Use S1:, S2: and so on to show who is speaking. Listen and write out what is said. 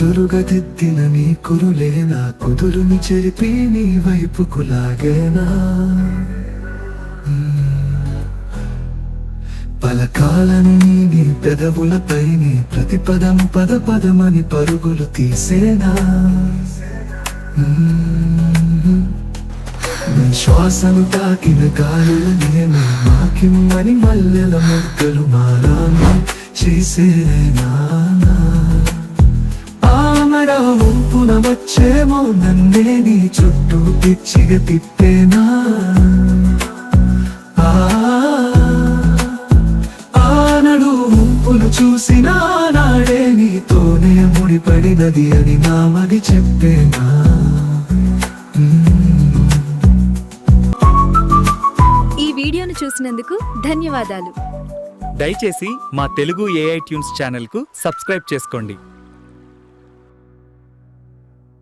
S1: కుదురుగదిద్దిన నీ కురులేనా కుదురుని చెరిపి నీ వైపుకు లాగేనా పలకాలని నీ పెదవులపై నీ ప్రతిపదం పదమని పరుగులు తీసేనా నీ శ్వాసను తాకిన గాలుల నేను మాకిమ్మని మల్లెల మొగ్గలు మారాను చేసేనా ఆమర వంపున వచ్చేమో నన్నే నీ చుట్టూ పిచ్చిగా తిప్పేనా ఆనడు వంపులు చూసిన నాడే నీతోనే ముడిపడినది అని నా మది చెప్పేనా
S2: ఈ వీడియోను చూసినందుకు ధన్యవాదాలు.
S3: దయచేసి మా తెలుగు AI ట్యూన్స్ ఛానల్కు సబ్స్క్రైబ్ చేసుకోండి.